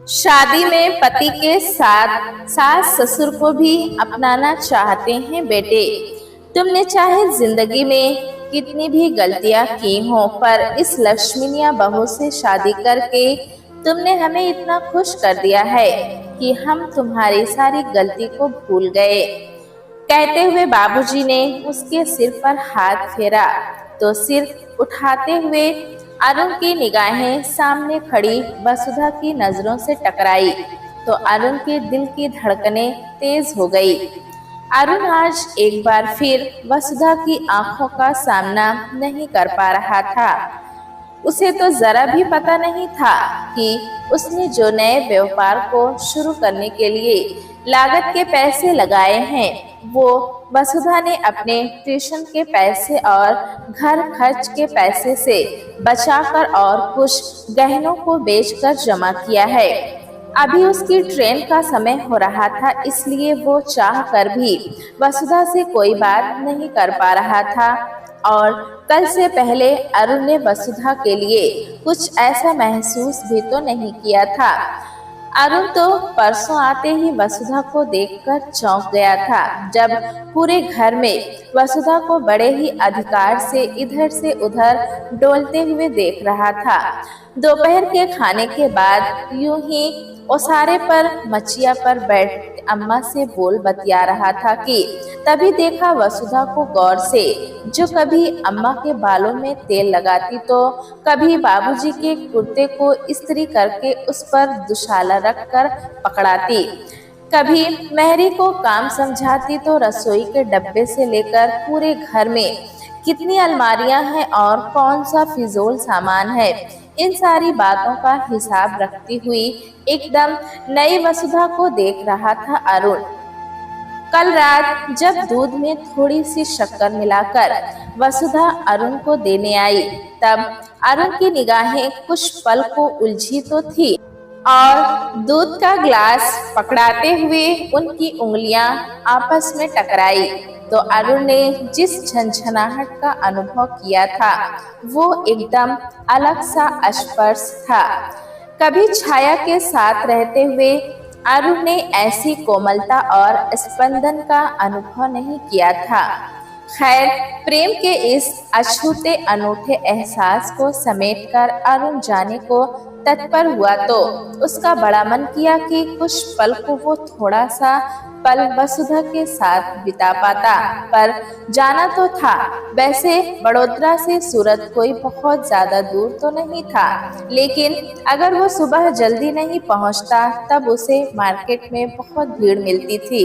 शादी में पति के साथ सास ससुर को भी अपनाना चाहते हैं बेटे। तुमने चाहे जिंदगी में कितनी भी गलतियां की हो, पर इस लक्ष्मीनिया बहू से शादी करके तुमने हमें इतना खुश कर दिया है कि हम तुम्हारी सारी गलती को भूल गए। कहते हुए बाबूजी ने उसके सिर पर हाथ फेरा तो सिर उठाते हुए अरुण की निगाहें सामने खड़ी वसुधा की नजरों से टकराई तो अरुण के दिल की धड़कनें तेज हो गई। अरुण आज एक बार फिर वसुधा की आंखों का सामना नहीं कर पा रहा था। उसे तो जरा भी पता नहीं था कि उसने जो नए व्यापार को शुरू करने के लिए लागत के पैसे लगाए हैं, वो वसुधा ने अपने ट्यूशन के पैसे और घर खर्च के पैसे से बचाकर और कुछ गहनों को बेचकर जमा किया है। अभी उसकी ट्रेन का समय हो रहा था, इसलिए वो चाह कर भी वसुधा से कोई बात नहीं कर पा रहा था। और कल से पहले अरुण ने वसुधा के लिए कुछ ऐसा महसूस भी तो नहीं किया था। अरुण तो परसों आते ही वसुधा को देखकर चौंक गया था, जब पूरे घर में वसुधा को बड़े ही अधिकार से इधर से उधर डोलते हुए देख रहा था। दोपहर के खाने के बाद यूं ही ओसारे पर मचिया पर बैठ अम्मा से बोल बतिया रहा था कि तभी देखा वसुधा को गौर से, जो कभी अम्मा के बालों में तेल लगाती तो कभी बाबूजी के कुर्ते को इस्त्री करके उस पर दुशाला रखकर पकड़ाती, कभी मेहरी को काम समझाती तो रसोई के डब्बे से लेकर पूरे घर में कितनी अलमारियां हैं और कौन सा फिजूल सामान है, इन सारी बातों का हिसाब रखती हुई एकदम नई वसुधा को देख रहा था अरुण। कल रात जब दूध में थोड़ी सी शक्कर मिलाकर वसुधा अरुण को देने आई, तब अरुण की निगाहें कुछ पल को उलझी तो थी और दूध का ग्लास पकड़ाते हुए उनकी उंगलियां आपस में टकराई तो अरुण ने जिस झंझनाहट का अनुभव किया था वो एकदम अलग सा स्पर्श था। कभी छाया के साथ रहते हुए अरुण ने ऐसी कोमलता और स्पंदन का अनुभव नहीं किया था। खैर, प्रेम के इस अछूते अनूठे एहसास को समेटकर अरुण जाने को तत्पर हुआ तो उसका बड़ा मन किया कि कुछ पल को वो थोड़ा सा पल वसुधा के साथ बिता पाता, पर जाना तो था। वैसे बड़ोदरा से सूरत कोई बहुत ज्यादा दूर तो नहीं था, लेकिन अगर वो सुबह जल्दी नहीं पहुंचता तब उसे मार्केट में बहुत भीड़ मिलती थी।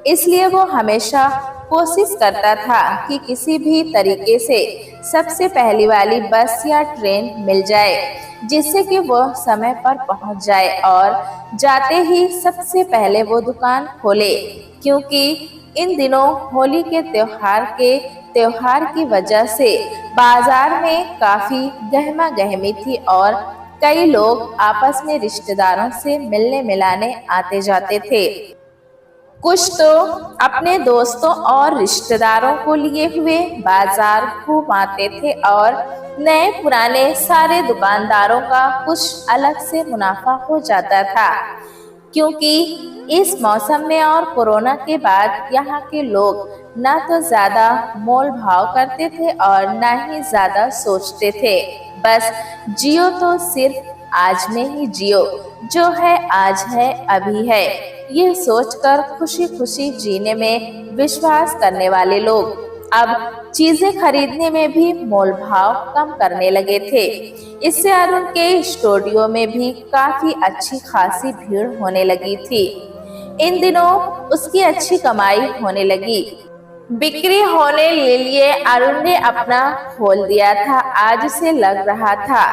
इसलिए वो हमेशा कोशिश करता था कि किसी भी तरीके से सबसे पहली वाली बस या ट्रेन मिल जाए, जिससे कि वो समय पर पहुंच जाए और जाते ही सबसे पहले वो दुकान खोले, क्योंकि इन दिनों होली के त्योहार की वजह से बाजार में काफी गहमा गहमी थी और कई लोग आपस में रिश्तेदारों से मिलने मिलाने आते जाते थे। कुछ तो अपने दोस्तों और रिश्तेदारों को लिए हुए बाजार घूम आते थे और नए पुराने सारे दुकानदारों का कुछ अलग से मुनाफा हो जाता था, क्योंकि इस मौसम में और कोरोना के बाद यहाँ के लोग ना तो ज्यादा मोल भाव करते थे और ना ही ज्यादा सोचते थे। बस जियो तो सिर्फ आज में ही जियो, जो है आज है अभी है, ये सोचकर खुशी खुशी जीने में विश्वास करने वाले लोग अब चीजें खरीदने में भी मोल भाव कम करने लगे थे। इससे अरुण के स्टूडियो में भी काफी अच्छी खासी भीड़ होने लगी थी। इन दिनों उसकी अच्छी कमाई होने लगी। बिक्री होने के लिए अरुण ने अपना खोल दिया था। आज उसे लग रहा था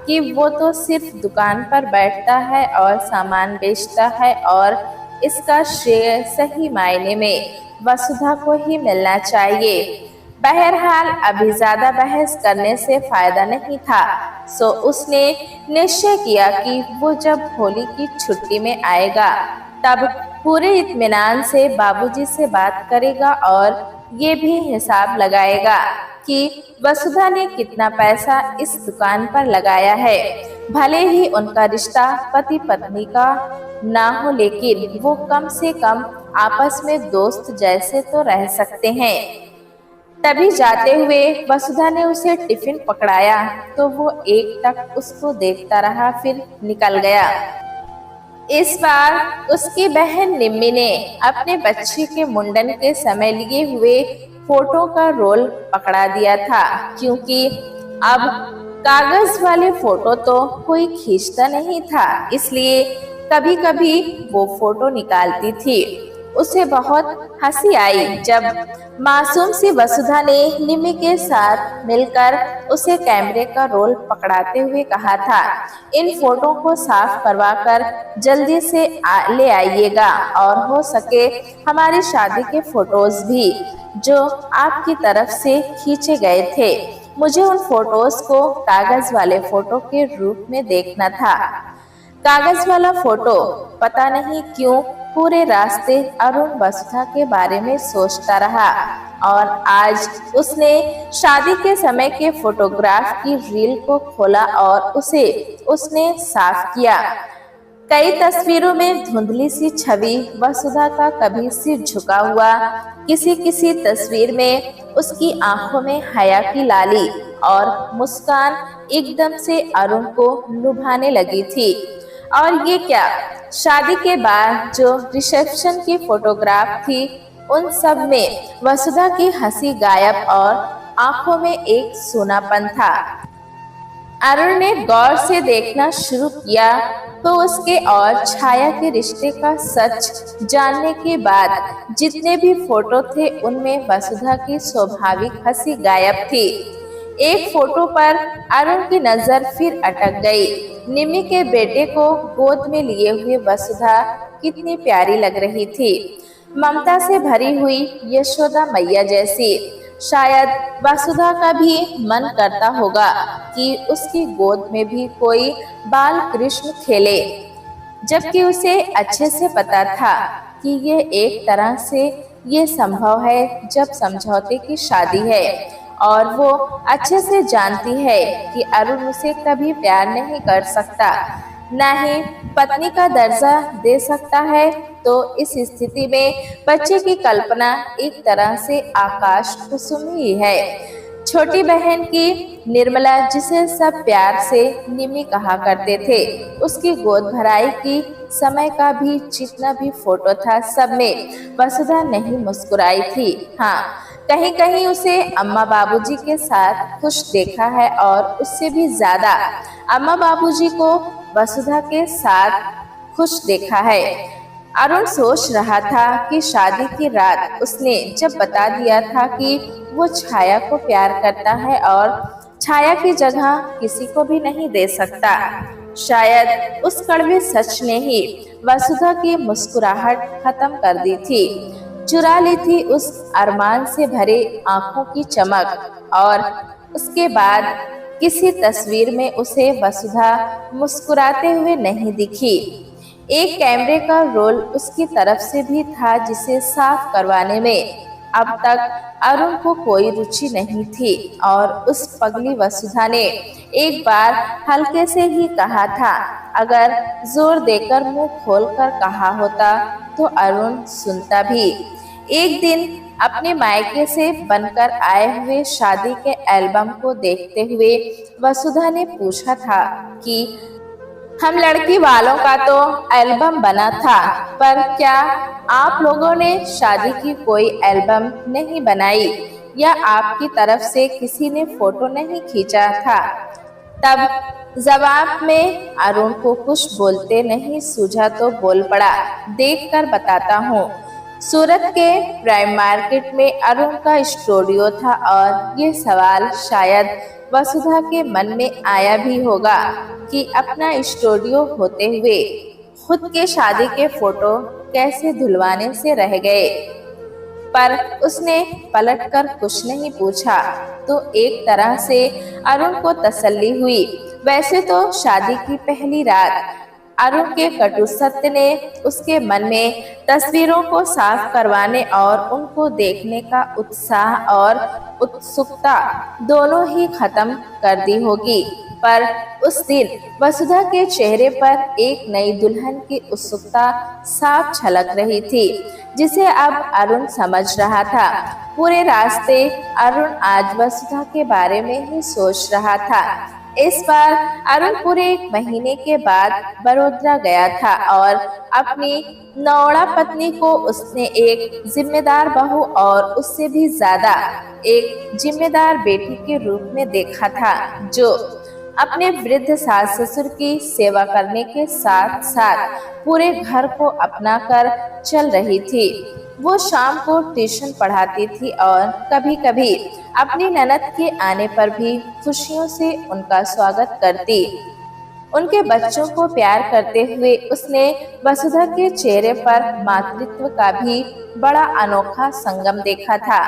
कि वो तो सिर्फ दुकान पर बैठता है और सामान बेचता है और इसका श्रेय सही मायने में वसुधा को ही मिलना चाहिए। बहरहाल अभी ज्यादा बहस करने से फायदा नहीं था, सो उसने निश्चय किया कि वो जब होली की छुट्टी में आएगा तब पूरे इत्मीनान से बाबूजी से बात करेगा और ये भी हिसाब लगाएगा कि वसुधा ने कितना पैसा इस दुकान पर लगाया है। भले ही उनका रिश्ता पति पत्नी का ना हो, लेकिन वो कम से कम आपस में दोस्त जैसे तो रह सकते हैं। तभी जाते हुए वसुधा ने उसे टिफिन पकड़ाया तो वो एक टक उसको देखता रहा, फिर निकल गया। इस बार उसकी बहन निम्मी ने अपने बच्ची के मुंडन के समय लिए हुए फोटो का रोल पकड़ा दिया था, क्योंकि अब कागज वाले फोटो तो कोई खींचता नहीं था, इसलिए कभी कभी वो फोटो निकालती थी। उसे बहुत हंसी आई जब मासूम सी वसुधा ने निम्मी के साथ मिलकर उसे कैमरे का रोल पकड़ाते हुए कहा था, इन फोटो को साफ करवा कर जल्दी से ले आइएगा, और हो सके हमारी शादी के फोटोज भी जो आपकी तरफ से खींचे गए थे। मुझे उन फोटोज को कागज वाले फोटो के रूप में देखना था। कागज वाला फोटो। पता नहीं क्यों पूरे रास्ते अरुण वसुधा के बारे में सोचता रहा, और आज उसने शादी के समय के फोटोग्राफ की रील को खोला और उसे उसने साफ किया। कई तस्वीरों में धुंधली सी छवि वसुधा का कभी सिर झुका हुआ, किसी किसी तस्वीर में उसकी आंखों में हया की लाली और मुस्कान एकदम से अरुण को लुभाने लगी थी। और ये क्या, शादी के बाद जो रिसेप्शन की फोटोग्राफ थी उन सब में वसुधा की हंसी गायब और आंखों में एक सूनापन था। अरुण ने गौर से देखना शुरू किया तो उसके और छाया के रिश्ते का सच जानने के बाद जितने भी फोटो थे उनमें वसुधा की स्वाभाविक हंसी गायब थी। एक फोटो पर अरुण की नजर फिर अटक गई। निम्मी के बेटे को गोद में लिए हुए वसुधा कितनी प्यारी लग रही थी, ममता से भरी हुई यशोदा मैया जैसी। शायद वसुधा का भी मन करता होगा कि उसकी गोद में भी कोई बाल कृष्ण खेले, जबकि उसे अच्छे से पता था कि ये एक तरह से ये संभव है जब समझौते की शादी है, और वो अच्छे से जानती है कि अरुण उसे कभी प्यार नहीं कर सकता, न ही पत्नी का दर्जा दे सकता है। तो इस स्थिति में बच्चे की कल्पना एक तरह से आकाश कुसुम ही है। छोटी बहन की निर्मला, जिसे सब प्यार से निमी कहा करते थे, उसकी गोद भराई की समय का भी जितना भी फोटो था सब में वसुधा नहीं मुस्कुराई थी। हाँ, कहीं कहीं उसे अम्मा बाबूजी के साथ खुश देखा है, और उससे भी ज्यादा अम्मा बाबूजी को वसुधा के साथ खुश देखा है। अरुण सोच रहा था कि शादी की रात उसने जब बता दिया था कि वो छाया को प्यार करता है और छाया की जगह किसी को भी नहीं दे सकता, शायद उस कड़वे सच ने ही वसुधा की मुस्कुराहट खत्म कर दी थी, चुरा ली थी उस अरमान से भरे आंखों की चमक। और उसके बाद किसी तस्वीर में उसे वसुधा मुस्कुराते हुए नहीं दिखी। एक कैमरे का रोल उसकी तरफ से भी था जिसे साफ करवाने में अब तक अरुण को कोई रुचि नहीं थी, और उस पगली वसुधा ने एक बार हल्के से ही कहा था, अगर जोर देकर मुंह खोलकर कहा होता तो अरुण सुनता भी। एक दिन अपने मायके से बनकर आए हुए शादी के एल्बम को देखते हुए वसुधा ने पूछा था कि हम लड़की वालों का तो एल्बम बना था, पर क्या आप लोगों ने शादी की कोई एल्बम नहीं बनाई, या आपकी तरफ से किसी ने फोटो नहीं खींचा था? तब जवाब में अरुण को कुछ बोलते नहीं सूझा तो बोल पड़ा, देखकर बताता हूँ। सूरत के प्राइम मार्केट में अरुण का स्टूडियो था, और ये सवाल शायद वसुधा के मन में आया भी होगा कि अपना स्टूडियो होते हुए खुद के शादी के फोटो कैसे धुलवाने से रह गए। पर उसने पलटकर कुछ नहीं पूछा, तो एक तरह से अरुण को तसल्ली हुई। वैसे तो शादी की पहली रात अरुण के कटु सत्य ने उसके मन में तस्वीरों को साफ करवाने और उनको देखने का उत्साह और उत्सुकता दोनों ही खत्म कर दी होगी, पर उस दिन वसुधा के चेहरे पर एक नई दुल्हन की उत्सुकता साफ झलक रही थी, जिसे अब अरुण समझ रहा था। पूरे रास्ते अरुण आज वसुधा के बारे में ही सोच रहा था। इस बार अरुण पूरे 1 महीने के बाद बड़ोदरा गया था और अपनी नौड़ा पत्नी को उसने एक जिम्मेदार बहू और उससे भी ज्यादा एक जिम्मेदार बेटी के रूप में देखा था, जो अपने वृद्ध सास ससुर की सेवा करने के साथ साथ पूरे घर को अपनाकर चल रही थी। वो शाम को ट्यूशन पढ़ाती थी और कभी कभी अपनी ननद के आने पर भी खुशियों से उनका स्वागत करती। उनके बच्चों को प्यार करते हुए उसने वसुधा के चेहरे पर मातृत्व का भी बड़ा अनोखा संगम देखा था।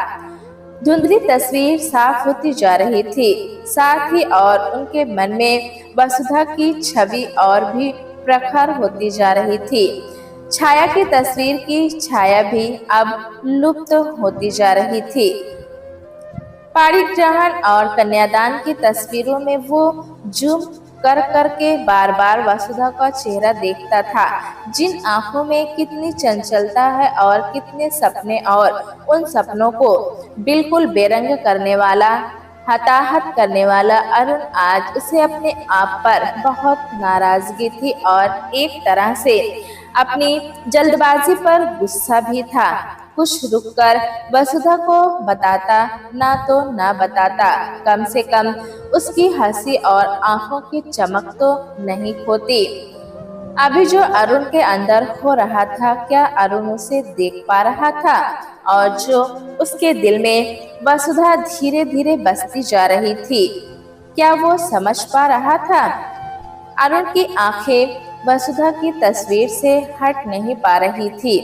धुंधली तस्वीर साफ होती जा रही थी, साथ ही और उनके मन में वसुधा की छवि और भी प्रखर होती जा रही थी। छाया की तस्वीर की छाया भी अब लुप्त होती जा रही थी। पाणिग्रहण और कन्यादान की तस्वीरों में वो जूम कर करके बार बार वसुधा का चेहरा देखता था, जिन आंखों में कितनी चंचलता है और कितने सपने, और उन सपनों को बिल्कुल बेरंग करने वाला, हताहत करने वाला अरुण आज उसे अपने आप पर बहुत नाराजगी थी और एक तरह से अपनी जल्दबाजी पर गुस्सा भी था। कुछ रुककर वसुधा को बताता, ना तो ना बताता, कम से कम उसकी हंसी और आंखों की चमक तो नहीं खोती। अभी जो अरुण के अंदर हो रहा था, क्या अरुण उसे देख पा रहा था? और जो उसके दिल में वसुधा धीरे धीरे बसती जा रही थी, क्या वो समझ पा रहा था? अरुण की आंखें वसुधा की तस्वीर से हट नहीं पा रही थी।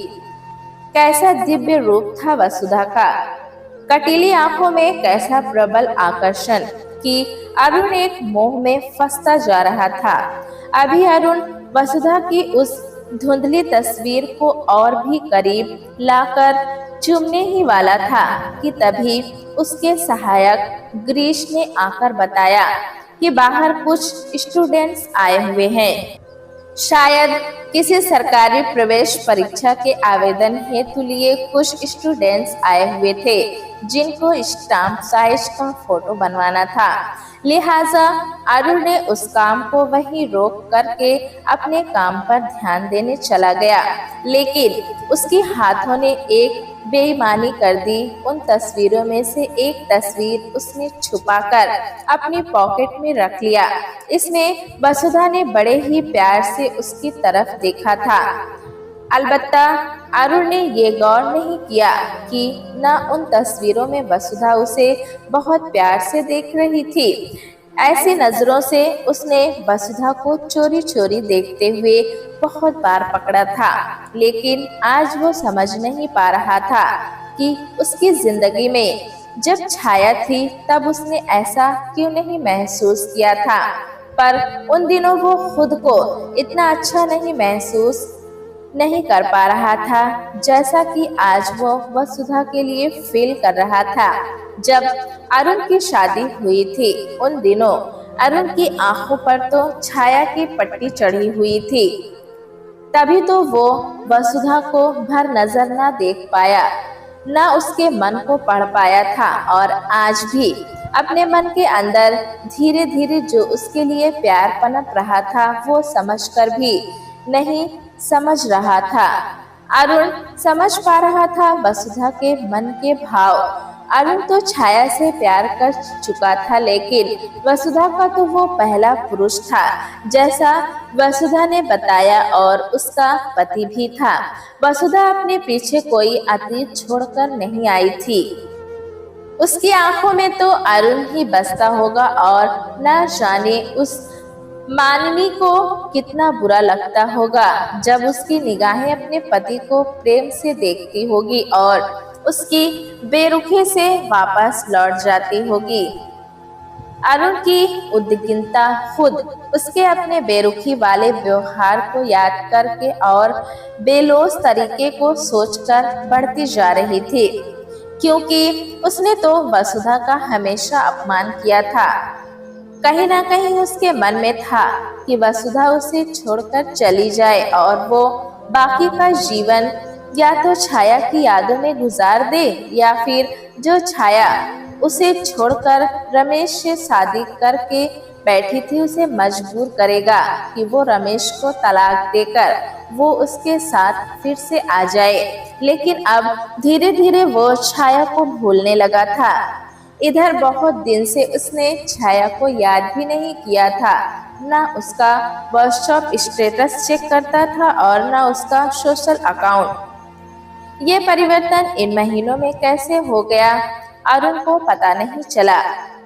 कैसा दिव्य रूप था वसुधा का, कटीली आंखों में कैसा प्रबल आकर्षण कि अरुण एक मोह में फंसता जा रहा था। अभी अरुण वसुधा की उस धुंधली तस्वीर को और भी करीब लाकर चूमने ही वाला था कि तभी उसके सहायक ग्रीश ने आकर बताया कि बाहर कुछ स्टूडेंट्स आए हुए हैं। शायद किसी सरकारी प्रवेश परीक्षा के आवेदन हेतु लिए कुछ स्टूडेंट्स आए हुए थे, जिनको स्टाम्प साइज का फोटो बनवाना था। लिहाजा अरुण ने उस काम को वहीं रोक करके अपने काम पर ध्यान देने चला गया, लेकिन उसके हाथों ने एक बेईमानी कर दी। उन तस्वीरों में से एक तस्वीर उसने छुपाकर अपनी पॉकेट में रख लिया। इसमें वसुधा ने बड़े ही प्यार से उसकी तरफ देखा था। अलबत्ता अरुण ने ये गौर नहीं किया कि न उन तस्वीरों में वसुधा उसे बहुत प्यार से देख रही थी। ऐसी नजरों से उसने वसुधा को चोरी चोरी देखते हुए बहुत बार पकड़ा था, लेकिन आज वो समझ नहीं पा रहा था कि उसकी जिंदगी में जब छाया थी तब उसने ऐसा क्यों नहीं महसूस किया था। पर उन दिनों वो खुद को इतना अच्छा नहीं महसूस नहीं कर पा रहा था जैसा कि आज वो वसुधा के लिए फील कर रहा था। जब अरुण की शादी हुई थी, उन दिनों अरुण की आंखों पर तो छाया की पट्टी चढ़ी हुई थी, तभी तो वो वसुधा को भर नजर न देख पाया, न उसके मन को पढ़ पाया था। और आज भी अपने मन के अंदर धीरे धीरे जो उसके लिए प्यार पनप रहा था, वो समझकर भी नहीं समझ रहा था। अरुण समझ पा रहा था वसुधा के मन के भाव। अरुण तो छाया से प्यार कर चुका था, लेकिन वसुधा का तो वो पहला पुरुष था, जैसा वसुधा ने बताया, और उसका पति भी था। वसुधा अपने पीछे कोई अतीत छोड़कर नहीं आई थी। उसकी आंखों में तो अरुण ही बसता होगा, और न जाने उस मानवी को कितना बुरा लगता होगा जब उसकी निगाहें अपने पति को प्रेम से देखती होगी और उसकी बेरुखी से वापस लौट जाती होगी। अरुण की उद्विग्नता खुद उसके अपने बेरुखी वाले व्यवहार को याद करके और बेलोस तरीके को सोचकर बढ़ती जा रही थी, क्योंकि उसने तो वसुधा का हमेशा अपमान किया था। कहीं ना कहीं उसके मन में था कि वसुधा उसे छोड़कर चली जाए और वो बाकी का जीवन या तो छाया की यादों में गुजार दे या फिर जो छाया उसे छोड़कर रमेश से शादी करके बैठी थी उसे मजबूर करेगा कि वो रमेश को तलाक देकर वो उसके साथ फिर से आ जाए। लेकिन अब धीरे धीरे वो छाया को भूलने लगा था। इधर बहुत दिन से उसने छाया को याद भी नहीं किया था। ना उसका व्हाट्सएप स्टेटस चेक करता था और ना उसका सोशल अकाउंट। ये परिवर्तन इन महीनों में कैसे हो गया अरुण को पता नहीं चला।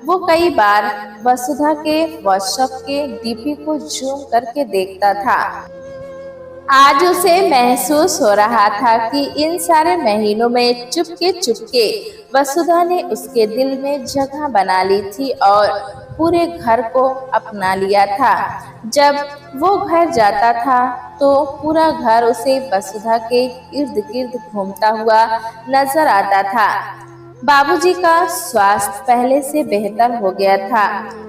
वो कई बार वसुधा के व्हाट्सएप के डीपी को जूम करके देखता था। आज उसे महसूस हो रहा था कि इन सारे महीनों में चुपके चुपके वसुधा ने उसके दिल में जगह बना ली थी और पूरे घर को अपना लिया था। जब वो घर जाता था तो पूरा घर उसे वसुधा के इर्द गिर्द घूमता हुआ नजर आता था। बाबूजी का स्वास्थ्य पहले से बेहतर हो गया था।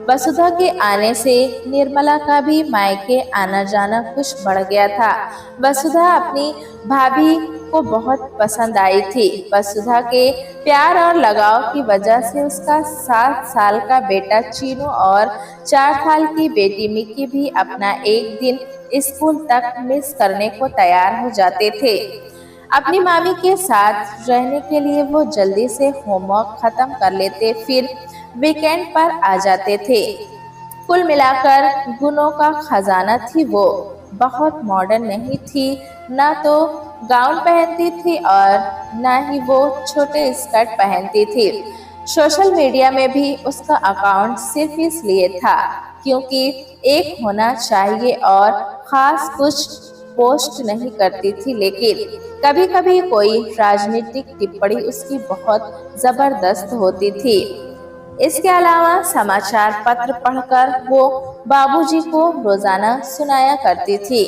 वसुधा के आने से निर्मला का भी मायके आना जाना कुछ बढ़ गया था। वसुधा अपनी भाभी को बहुत पसंद आई थी। वसुधा के प्यार और लगाव की वजह से उसका 7 साल का बेटा चीनू और 4 साल की बेटी मिक्की भी अपना एक दिन स्कूल तक मिस करने को तैयार हो जाते थे। अपनी मामी के साथ रहने के लिए वो जल्दी से होमवर्क खत्म कर लेते, फिर वीकेंड पर आ जाते थे। कुल मिलाकर गुणों का खजाना थी वो। बहुत मॉडर्न नहीं थी, ना तो गाउन पहनती थी और ना ही वो छोटे स्कर्ट पहनती थी। सोशल मीडिया में भी उसका अकाउंट सिर्फ इसलिए था क्योंकि एक होना चाहिए और खास कुछ पोस्ट नहीं करती थी, लेकिन कभी कभी कोई राजनीतिक टिप्पणी उसकी बहुत जबरदस्त होती थी। इसके अलावा समाचार पत्र पढ़कर वो बाबूजी को रोजाना सुनाया करती थी।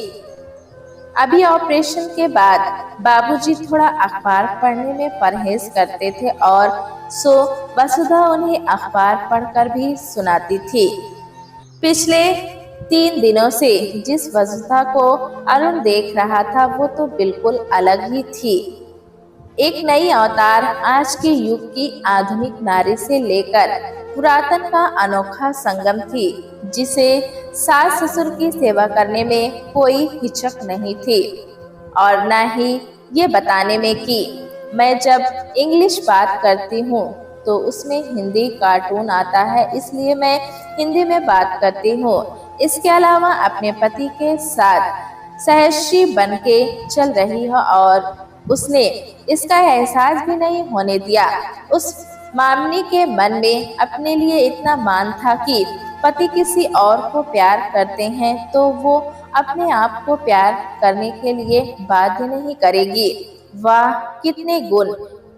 अभी ऑपरेशन के बाद बाबूजी थोड़ा अखबार पढ़ने में परहेज करते थे और सो वसुधा उन्हें अखबार पढ़कर भी सुनाती थी। पिछले 3 दिनों से जिस वसुधा को अरुण देख रहा था वो तो बिल्कुल अलग ही थी। एक नई अवतार, आज के युग की आधुनिक नारी से लेकर पुरातन का अनोखा संगम थी, जिसे सास ससुर की सेवा करने में कोई हिचक नहीं थी और न ही ये बताने में कि मैं जब इंग्लिश बात करती हूँ तो उसमें हिंदी कार्टून आता है, इसलिए मैं हिंदी में बात करती हूँ। इसके अलावा अपने पति के साथ सहर्षी बन के चल रही है और उसने इसका एहसास भी नहीं होने दिया। उस मामनी के मन में अपने लिए इतना मान था कि पति किसी और को प्यार करते हैं तो वो अपने आप को प्यार करने के लिए बाध्य नहीं करेगी। वाह, कितने गुण,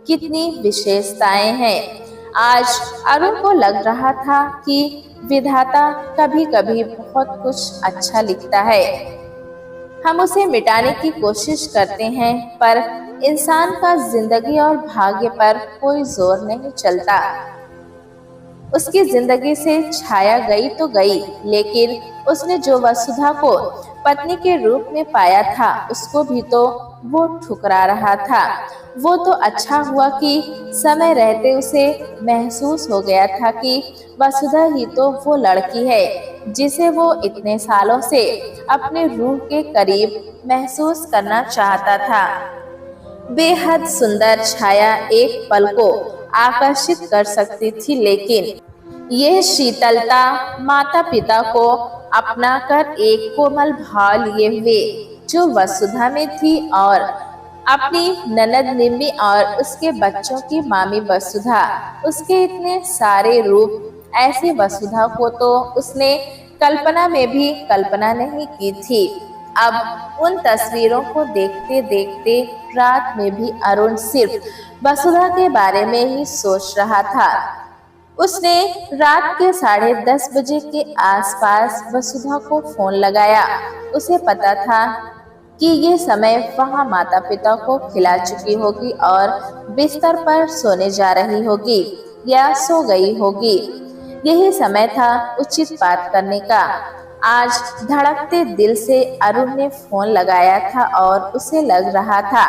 कितनी विशेषताएं हैं। आज अरुण को लग रहा था कि विधाता कभी कभी बहुत कुछ अच्छा लिखता है। हम उसे मिटाने की कोशिश करते हैं पर इंसान का जिंदगी और भाग्य पर कोई जोर नहीं चलता। उसकी जिंदगी से छाया गई तो गई, लेकिन उसने जो वसुधा को पत्नी के रूप में पाया था उसको भी तो वो ठुकरा रहा था। वो तो अच्छा हुआ कि समय रहते उसे महसूस हो गया था कि वसुधा ही तो वो लड़की है जिसे वो इतने सालों से अपने रूह के करीब महसूस करना चाहता था। बेहद सुंदर छाया एक पल को आकर्षित कर सकती थी, लेकिन यह शीतलता माता पिता को अपनाकर एक कोमल भाव लिए हुए जो वसुधा में थी और अपनी ननद निम्मी और उसके बच्चों की मामी वसुधा, उसके इतने सारे रूप, ऐसी वसुधा को तो उसने कल्पना में भी कल्पना नहीं की थी। अब उन तस्वीरों को देखते देखते रात में भी अरुण सिर्फ वसुधा के बारे में ही सोच रहा था। उसने रात के 10:30 बजे के आसपास वसुधा को फोन लगाया। उसे पता था कि ये समय वहाँ माता पिता को खिला चुकी होगी और बिस्तर पर सोने जा रही होगी या सो गई होगी। यही समय था उचित बात करने का। आज धड़कते दिल से अरुण ने फोन लगाया था और उसे लग रहा था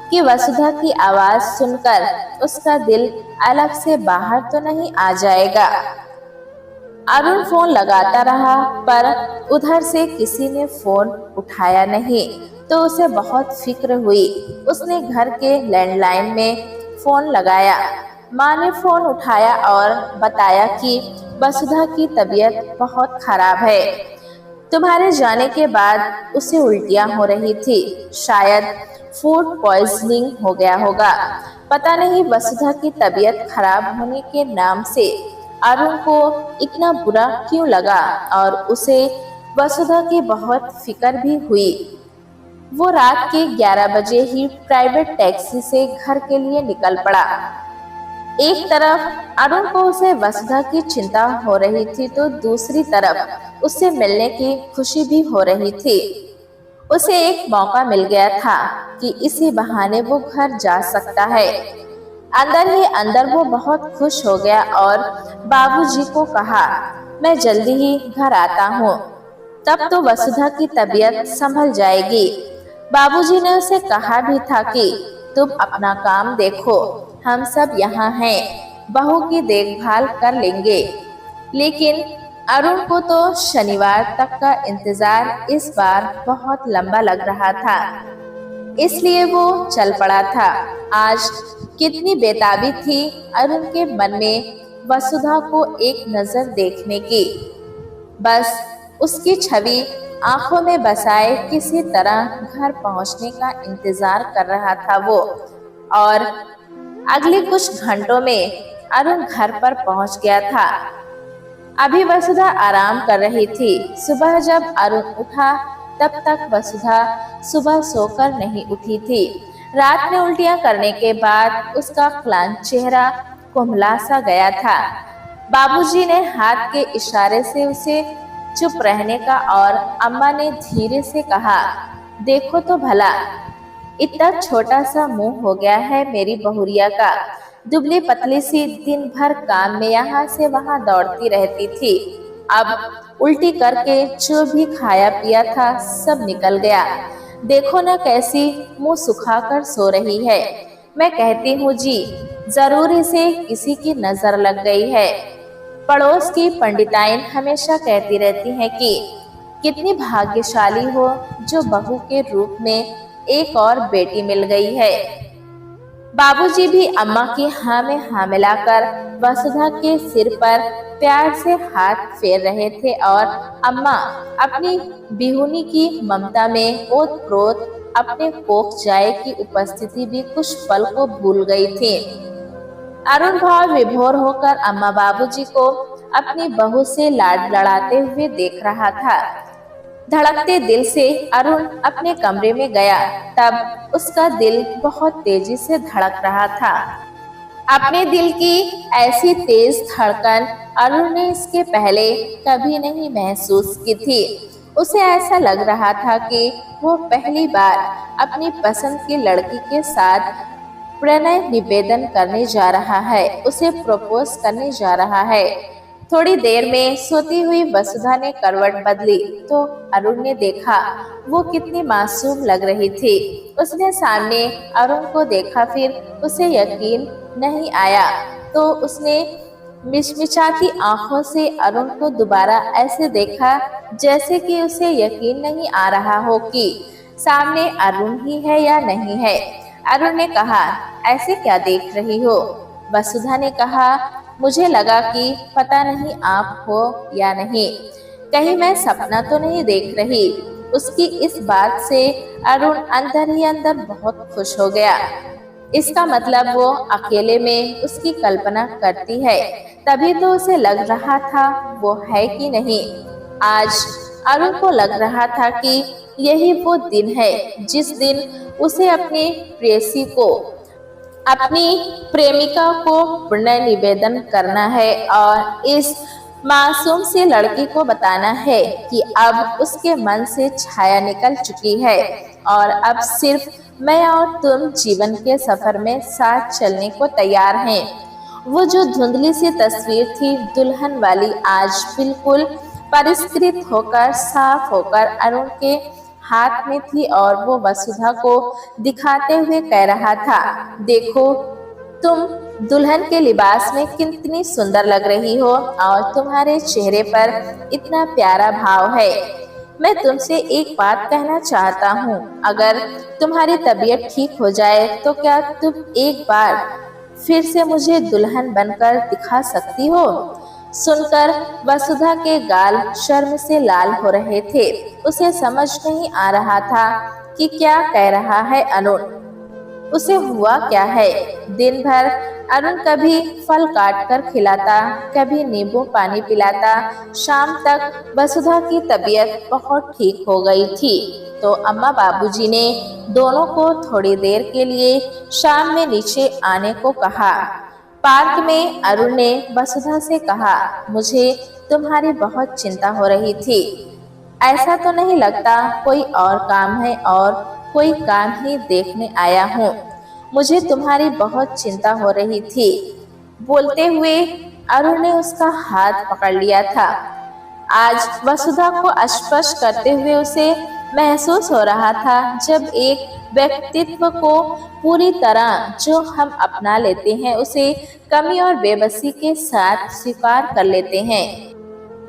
कि वसुधा की आवाज सुनकर उसका दिल अलग से बाहर तो नहीं आ जाएगा। अरुण फोन लगाता रहा पर उधर से किसी ने फोन उठाया नहीं, तो उसे बहुत फिक्र हुई। उसने घर के लैंडलाइन में फोन लगाया। माँ ने फोन उठाया और बताया कि वसुधा की तबीयत बहुत खराब है। तुम्हारे जाने के बाद उसे उल्टियां हो रही थी, शायद फूड पॉइजनिंग हो गया होगा। पता नहीं वसुधा की तबीयत खराब होने के नाम से अरुण को इतना बुरा क्यों लगा और उसे वसुधा की बहुत फिक्र भी हुई। वो रात के 11 बजे ही प्राइवेट टैक्सी से घर के लिए निकल पड़ा। एक तरफ अरुण को उसे वसुधा की चिंता हो रही थी, तो दूसरी तरफ उससे मिलने की खुशी भी हो रही थी। उसे एक मौका मिल गया था कि इसी बहाने वो घर जा सकता है। अंदर ही अंदर वो बहुत खुश हो गया और बाबूजी को कहा, मैं जल्दी ही घर आता हूँ, तब तो वसुधा की तबीयत संभल जाएगी। बाबूजी ने उसे कहा भी था कि तुम अपना काम देखो, हम सब यहाँ हैं, बहू की देखभाल कर लेंगे। लेकिन अरुण को तो शनिवार तक का इंतजार इस बार बहुत लंबा लग रहा था, इसलिए वो चल पड़ा था। आज कितनी बेताबी थी अरुण के मन में वसुधा को एक नजर देखने की। बस उसकी छवि आंखों में बसाए किसी तरह घर पहुंचने का इंतजार कर रहा था वो। और अगले कुछ घंटों में अरुण घर पर पहुंच गया था। अभी वसुधा आराम कर रही थी। सुबह जब अरुण उठा तब तक वसुधा सुबह सोकर नहीं उठी थी। रात में उल्टियां करने के बाद उसका क्लांत चेहरा कुम्हला सा गया था। बाबूजी ने हाथ के इशारे से उसे चुप रहने का और अम्मा ने धीरे से कहा, देखो तो भला, इतना छोटा सा मुंह हो गया है मेरी बहुरिया का। दुबली पतली सी दिन भर काम में यहाँ से वहाँ दौड़ती रहती थी। अब उल्टी करके जो भी खाया पिया था सब निकल गया। देखो न कैसी मुंह सुखाकर सो रही है। मैं कहती हूँ जी, जरूर इसे किसी की नजर लग गई है। पड़ोस की पंडिताइन हमेशा कहती रहती हैं कि कितनी भाग्यशाली हो जो बहू के रूप में एक और बेटी मिल गई है। बाबूजी भी अम्मा की हाँ में हाँ मिलाकर वसुधा के सिर पर प्यार से हाथ फेर रहे थे और अम्मा अपनी बिहुनी की ममता में ओत-प्रोत अपने कोख जाए की उपस्थिति भी कुछ पल को भूल गई थी। अरुण भाव विभोर होकर अम्मा बाबूजी को अपनी बहू से लाड लड़ाते हुए देख रहा था। धड़कते दिल से अरुण अपने कमरे में गया, तब उसका दिल बहुत तेजी से धड़क रहा था। अपने दिल की ऐसी तेज धड़कन अरुण ने इसके पहले कभी नहीं महसूस की थी। उसे ऐसा लग रहा था कि वो पहली बार अपनी पसंद की लड़की के साथ प्रणय निवेदन करने जा रहा है, उसे प्रपोज करने जा रहा है। थोड़ी देर में सोती हुई वसुधा ने करवट बदली तो अरुण ने देखा वो कितनी मासूम लग रही थी। उसने सामने अरुण को देखा, फिर उसे यकीन नहीं आया तो उसने मिचमिचाती आंखों से अरुण को दोबारा ऐसे देखा जैसे कि उसे यकीन नहीं आ रहा हो कि सामने अरुण ही है या नहीं है। अरुण ने कहा, ऐसे क्या देख रही हो? वसुधा ने कहा, मुझे लगा कि पता नहीं आप हो या नहीं, कहीं मैं सपना तो नहीं देख रही। उसकी इस बात से अरुण अंदर ही अंदर बहुत खुश हो गया। इसका मतलब वो अकेले में उसकी कल्पना करती है, तभी तो उसे लग रहा था वो है कि नहीं। आज अरुण को लग रहा था कि यही वो दिन है जिस दिन उसे अपनी प्रेयसी को, अपनी प्रेमिका को प्रणय निवेदन करना है और इस मासूम सी लड़की को बताना है कि अब उसके मन से छाया निकल चुकी है और अब सिर्फ मैं और तुम जीवन के सफर में साथ चलने को तैयार हैं। वो जो धुंधली सी तस्वीर थी दुल्हन वाली, आज बिल्कुल परिष्कृत होकर, साफ होकर अरुण के हाथ में थी और वो वसुधा को दिखाते हुए कह रहा था, देखो तुम दुल्हन के लिबास में कितनी सुंदर लग रही हो और तुम्हारे चेहरे पर इतना प्यारा भाव है। मैं तुमसे एक बात कहना चाहता हूँ, अगर तुम्हारी तबीयत ठीक हो जाए तो क्या तुम एक बार फिर से मुझे दुल्हन बनकर दिखा सकती हो? सुनकर वसुधा के गाल शर्म से लाल हो रहे थे। उसे समझ नहीं आ रहा था कि क्या कह रहा है अरुण। उसे हुआ क्या है? दिन भर अरुण कभी फल काट कर खिलाता, कभी नींबू पानी पिलाता। शाम तक वसुधा की तबीयत बहुत ठीक हो गई थी तो अम्मा बाबूजी ने दोनों को थोड़ी देर के लिए शाम में नीचे आने को कहा। पार्क में अरुण ने वसुधा से कहा, मुझे तुम्हारी बहुत चिंता हो रही थी। ऐसा तो नहीं लगता कोई और काम है और कोई काम ही देखने आया हूँ। मुझे तुम्हारी बहुत चिंता हो रही थी। बोलते हुए अरुण ने उसका हाथ पकड़ लिया था। आज वसुधा को स्पर्श करते हुए उसे महसूस हो रहा था जब एक व्यक्तित्व को पूरी तरह जो हम अपना लेते हैं उसे कमी और बेबसी के साथ स्वीकार कर लेते हैं,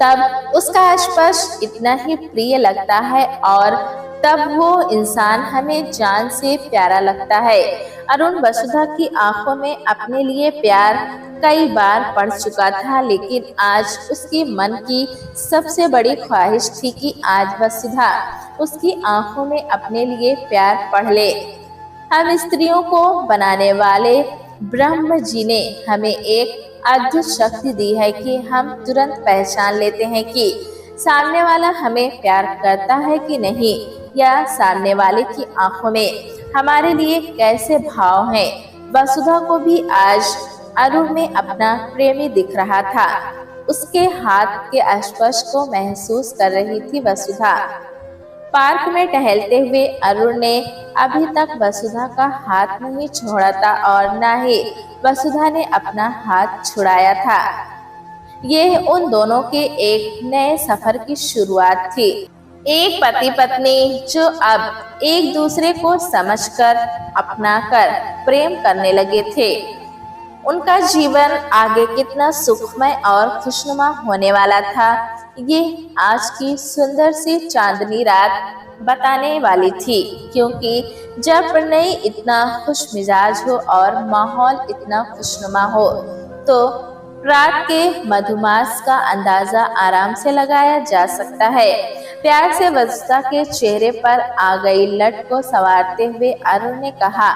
तब उसका स्पर्श इतना ही प्रिय लगता है और तब वो इंसान हमें जान से प्यारा लगता है। अरुण वसुधा की आंखों में अपने लिए प्यार कई बार पढ़ चुका था, लेकिन आज उसके मन की सबसे बड़ी ख्वाहिश थी कि आज वसुधा उसकी आंखों में अपने लिए प्यार पढ़ ले। हम स्त्रियों को बनाने वाले ब्रह्म जी ने हमें एक अद्भुत शक्ति दी है कि हम तुरंत पहचान लेते हैं कि सामने वाला हमें प्यार करता है कि नहीं, या सामने वाले की आंखों में हमारे लिए कैसे भाव हैं। वसुधा को भी आज अरुण में अपना प्रेमी दिख रहा था। उसके हाथ के स्पर्श को महसूस कर रही थी वसुधा। पार्क में टहलते हुए अरुण ने अभी तक वसुधा का हाथ नहीं छोड़ा था और न ही वसुधा ने अपना हाथ छुड़ाया था। ये उन दोनों के एक नए सफर की शुरुआत थी। एक पति पत्नी जो अब एक दूसरे को समझकर, अपनाकर प्रेम करने लगे थे। उनका जीवन आगे कितना सुखमय और खुशनुमा होने वाला था, ये आज की सुंदर सी चांदनी रात बताने वाली थी। क्योंकि जब प्रणय इतना खुश मिजाज हो और माहौल इतना खुशनुमा हो तो रात के मधुमास का अंदाजा आराम से लगाया जा सकता है। प्यार से वसुधा के चेहरे पर आ गई लट को संवारते हुए अरुण ने कहा,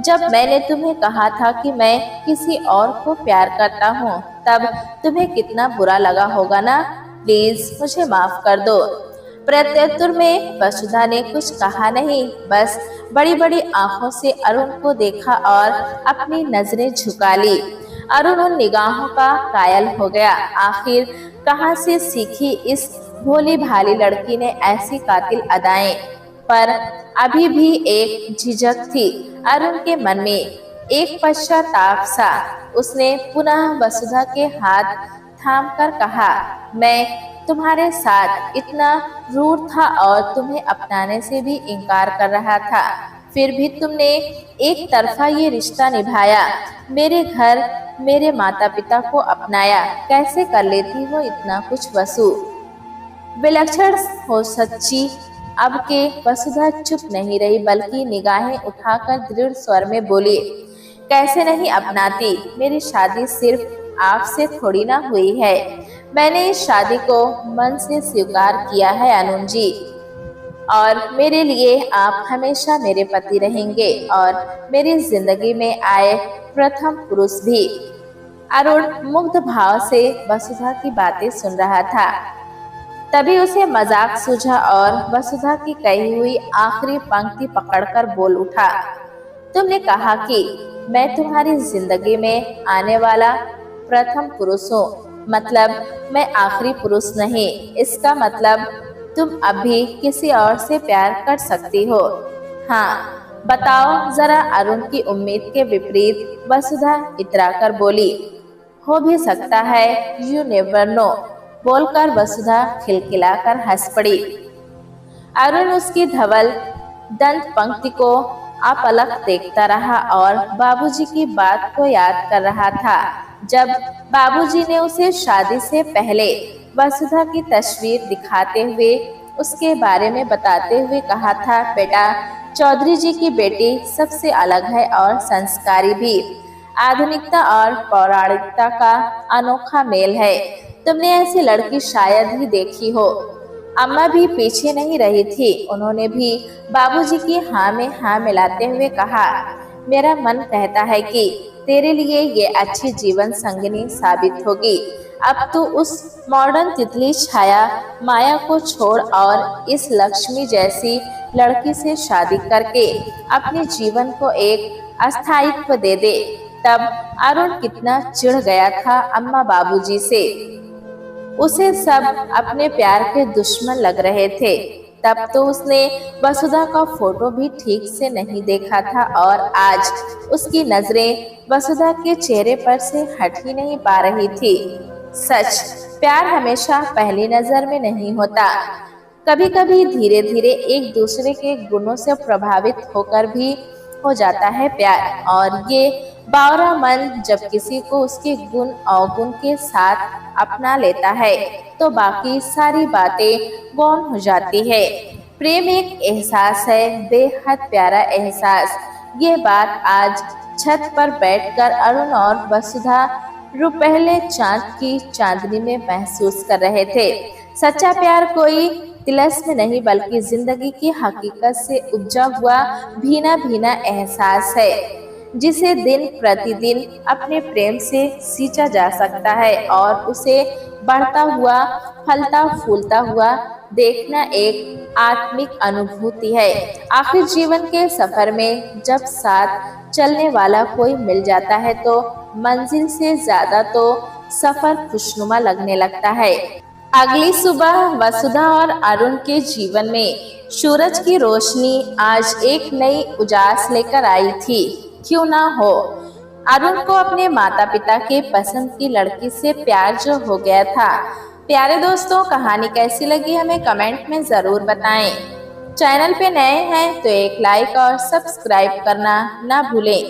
जब मैंने तुम्हें कहा था कि मैं किसी और को प्यार करता हूँ तब तुम्हें कितना बुरा लगा होगा ना। प्लीज मुझे माफ कर दो। प्रत्युत्तर में वसुधा ने कुछ कहा नहीं, बस बड़ी बड़ी आंखों से अरुण को देखा और अपनी नजरें झुका ली। अरुण उन निगाहों का कायल हो गया। आखिर कहाँ से सीखी इस भोली भाली लड़की ने ऐसी कातिल अदाएं। पर अभी भी एक झिझक थी अरुण के मन में, एक पश्चाताप सा। उसने पुनः वसुधा के हाथ थामकर कहा, मैं तुम्हारे साथ इतना रूढ़ था और तुम्हें अपनाने से भी इनकार कर रहा था, फिर भी तुमने एक तरफा ये रिश्ता निभाया, मेरे घर मेरे माता पिता को अपनाया। कैसे कर लेती हो इतना कुछ वसु? विलक्षण हो सच्ची। अब के वसुधा चुप नहीं रही बल्कि निगाहें उठाकर दृढ़ स्वर में बोली, कैसे नहीं अपनाती? मेरी शादी सिर्फ आपसे थोड़ी ना हुई है। मैंने इस शादी को मन से स्वीकार किया है अरुण जी, और मेरे लिए आप हमेशा मेरे पति रहेंगे और मेरी जिंदगी में आए प्रथम पुरुष भी। अरुण मुग्ध भाव से वसुधा की बातें सुन रहा था। तभी उसे मजाक सूझा और वसुधा की कही हुई आखिरी पंक्ति पकड़कर बोल उठा, तुमने कहा कि मैं तुम्हारी जिंदगी में आने वाला प्रथम पुरुष हूँ, मतलब मैं आखिरी पुरुष नहीं। इसका मतलब तुम अब भी किसी और से प्यार कर सकती हो। हाँ, बताओ जरा, अरुण की उम्मीद के विपरीत वसुधा इतराकर बोली। हो भी सकता है, यू नेवर नो, बोलकर वसुधा खिलखिलाकर हंस पड़ी। अरुण उसकी धवल दंत पंक्ति को अपलक देखता रहा और बाबूजी की बात को याद कर रहा था, जब बाबूजी ने उसे शादी से पहले वसुधा की तस्वीर दिखाते हुए उसके बारे में बताते हुए कहा था, बेटा, चौधरी जी की बेटी सबसे अलग है और संस्कारी भी। आधुनिकता और पौराणिकता का अनोखा मेल है। तुमने ऐसी लड़की शायद ही देखी हो। अम्मा भी पीछे नहीं रही थी। उन्होंने भी बाबूजी की हाँ में हाँ मिलाते हुए कहा, मेरा मन कहता है कि तेरे लिए ये अच्छी जीवन संगिनी साबित होगी। अब तू उस मॉडर्न तितली छाया माया को छोड़ और इस लक्ष्मी जैसी लड़की से शादी करके अपने जीवन को एक अस्थायित्व दे दे। तब अरुण कितना चिढ़ गया था अम्मा बाबूजी से। उसे सब अपने प्यार के दुश्मन लग रहे थे। तब तो उसने वसुधा का फोटो भी ठीक से नहीं देखा था और आज उसकी नजरें वसुधा के चेहरे पर से हट ही नहीं पा रही थी। सच, प्यार हमेशा पहली नजर में नहीं होता। कभी कभी धीरे धीरे एक दूसरे के गुणों से प्रभावित होकर भी हो जाता है प्यार। और ये बावरा मन जब किसी को उसके गुण अवगुण के साथ अपना लेता है तो बाकी सारी बातें गौण हो जाती है। प्रेम एक एहसास है, बेहद प्यारा एहसास। ये बात आज छत पर बैठकर अरुण और वसुधा रुपहले चांद की चांदनी में महसूस कर रहे थे। सच्चा प्यार कोई तिलस्म नहीं बल्कि जिंदगी की हकीकत से उपजा हुआ भीना भीना एहसास है, जिसे दिन प्रतिदिन अपने प्रेम से सींचा जा सकता है और उसे बढ़ता हुआ फलता फूलता हुआ देखना एक आत्मिक अनुभूति है। आखिर जीवन के सफर में जब साथ चलने वाला कोई मिल जाता है तो मंजिल से ज्यादा तो सफर खुशनुमा लगने लगता है। अगली सुबह वसुधा और अरुण के जीवन में सूरज की रोशनी आज एक नई उजास लेकर आई थी। क्यों ना हो, अरुण को अपने माता पिता के पसंद की लड़की से प्यार जो हो गया था। प्यारे दोस्तों, कहानी कैसी लगी हमें कमेंट में जरूर बताएं। चैनल पे नए हैं तो एक लाइक और सब्सक्राइब करना ना भूलें।